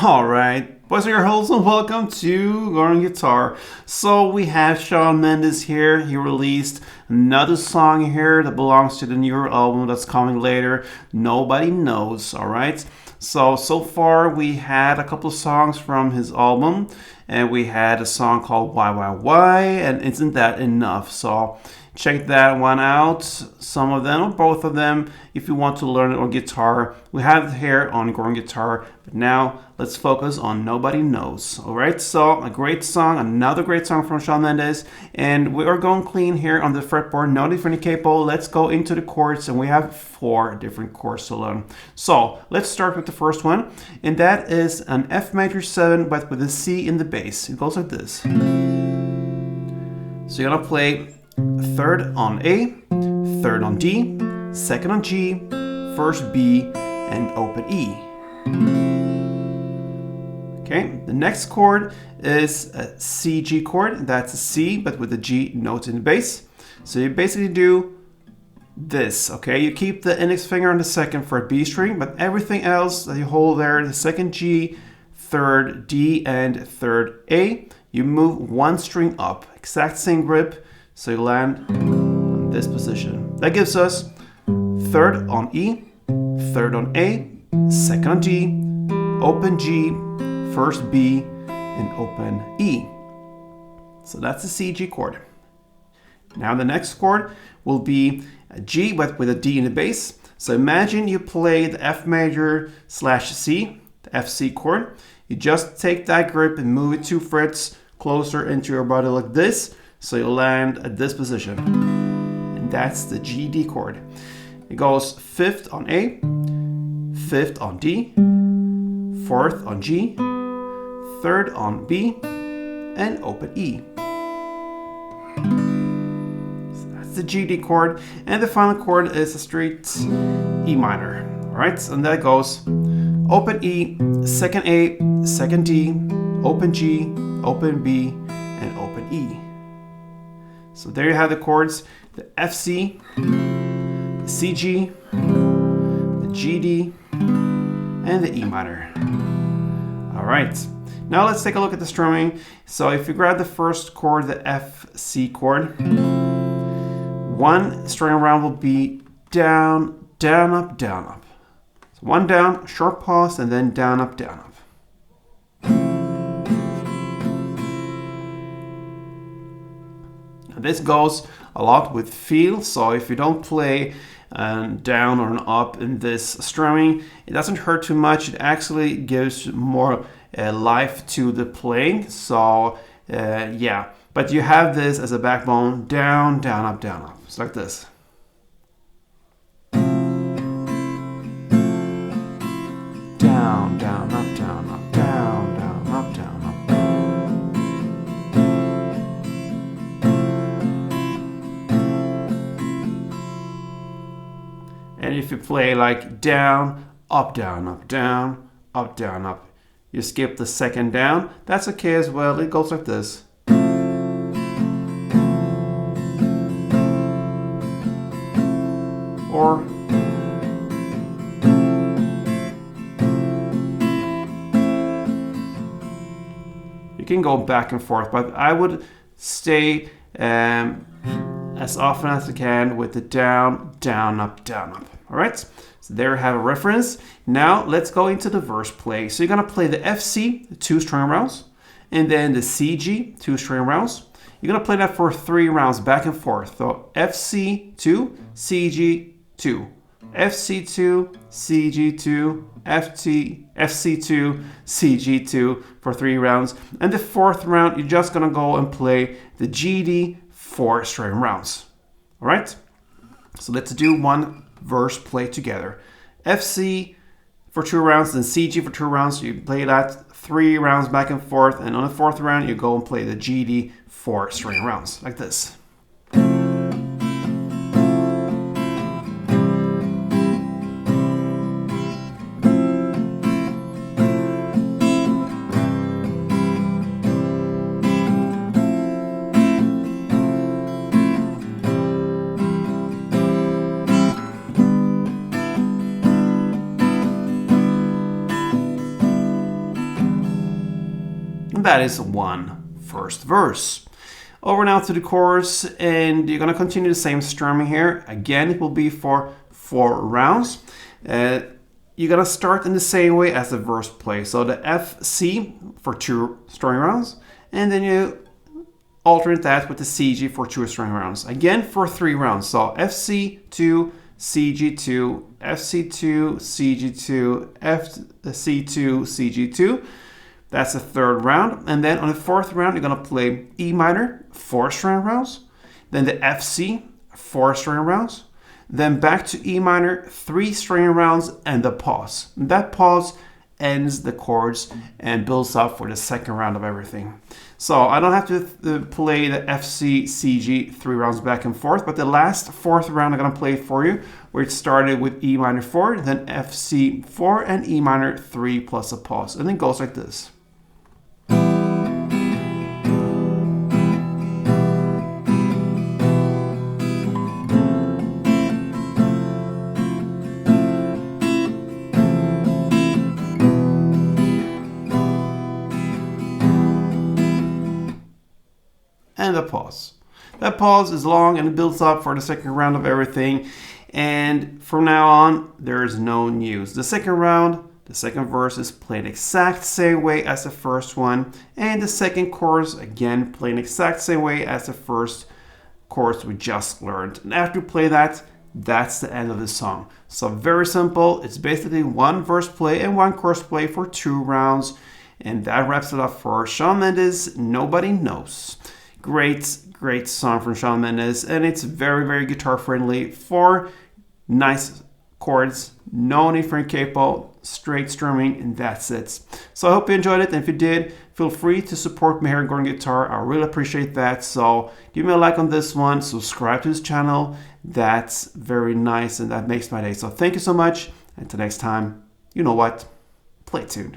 Alright, boys and girls, and welcome to Learning Guitar. So we have Shawn Mendes here. He released another song here that belongs to the newer album that's coming later. Nobody Knows, alright? So far we had a couple of songs from his album, and we had a song called Why, and Isn't That Enough? So check that one out, some of them or both of them, if you want to learn it on guitar. We have it here on Growing Guitar, but now let's focus on Nobody Knows. Alright, so a great song, another great song from Shawn Mendes, and we are going clean here on the fretboard, no different capo. Let's go into the chords, and we have 4 different chords to learn. So let's start with the first one, and that is an F major 7, but with a C in the bass. It goes like this. So you're gonna play 3rd on A, 3rd on D, 2nd on G, 1st B, and open E. Okay, the next chord is a C G chord. That's a C, but with a G note in the bass. So you basically do this, okay? You keep the index finger on the 2nd for a B string, but everything else that you hold there, the 2nd G, 3rd D, and 3rd A, you move 1 string up. Exact same grip. So you land in this position. That gives us 3rd on E, 3rd on A, 2nd on D, open G, 1st B, and open E. So that's the C G chord. Now the next chord will be a G, but with a D in the bass. So imagine you play the F major / C, the F C chord. You just take that grip and move it 2 frets closer into your body like this. So you land at this position, and that's the G D chord. It goes 5th on A, 5th on D, 4th on G, 3rd on B, and open E. So that's the G D chord, and the final chord is a straight E minor. All right, and that goes open E, 2nd A, 2nd D, open G, open B, and open E. So there you have the chords, the F C, the C G, the G D, and the E minor. All right, now let's take a look at the strumming. So if you grab the first chord, the F C chord, 1 string around will be down, down, up, down, up. So 1 down, short pause, and then down, up, down, up. This goes a lot with feel, so if you don't play down or an up in this strumming, it doesn't hurt too much. It actually gives more life to the playing. So yeah, but you have this as a backbone, down, down, up, down, up. It's like this. Down, down, up, down, up, down, down, up, down, up. And if you play like down, up, down, up, down, up, down, up, you skip the 2nd down, that's okay as well. It goes like this. Or you can go back and forth, but I would stay as often as you can with the down, down, up, down, up. All right, so there you have a reference. Now let's go into the verse play. So you're gonna play the F C, 2 string rounds, and then the C G, 2 string rounds. You're gonna play that for 3 rounds back and forth. So F C 2, C G 2, F C 2, C G 2, F C 2, C G 2 for 3 rounds. And the 4th round, you're just gonna go and play the G D 4 string rounds. All right, so let's do one verse play together. F C for 2 rounds, then C G for 2 rounds. You play that 3 rounds back and forth, and on the 4th round, you go and play the G D 4 string rounds like this. And that is one first verse. Over now to the chorus, and you're going to continue the same strumming here. Again, it will be for 4 rounds. You're going to start in the same way as the verse plays. So the F, C for 2 strumming rounds, and then you alternate that with the C, G for 2 strumming rounds. Again, for 3 rounds. So F, C, 2, C, G, 2, F, C, 2, C, G, 2, F, C, 2, C, G, 2. That's the 3rd round. And then on the 4th round, you're going to play E minor, 4 string rounds. Then the F, C, 4 string rounds. Then back to E minor, 3 string rounds, and the pause. And that pause ends the chords and builds up for the 2nd round of everything. So I don't have to play the F, C, C, G 3 rounds back and forth, but the last 4th round I'm going to play it for you, where it started with E minor 4, then F, C 4, and E minor 3 plus a pause. And it goes like this. And a pause. That pause is long and it builds up for the 2nd round of everything. And from now on, there is no news. The 2nd round, the 2nd verse is played exact same way as the 1st one. And the 2nd chorus, again, playing exact same way as the 1st chorus we just learned. And after you play that, that's the end of the song. So very simple. It's basically 1 verse play and 1 chorus play for 2 rounds. And that wraps it up for Shawn Mendes, Nobody Knows. Great song from Shawn Mendes, and it's very, very guitar friendly for nice chords, no need for a capo, straight strumming, and that's it. So I hope you enjoyed it, and if you did, feel free to support me here at Gordon Guitar. I really appreciate that. So give me a like on this one, subscribe to this channel. That's very nice, and that makes my day. So thank you so much, and until next time, you know what, play tuned.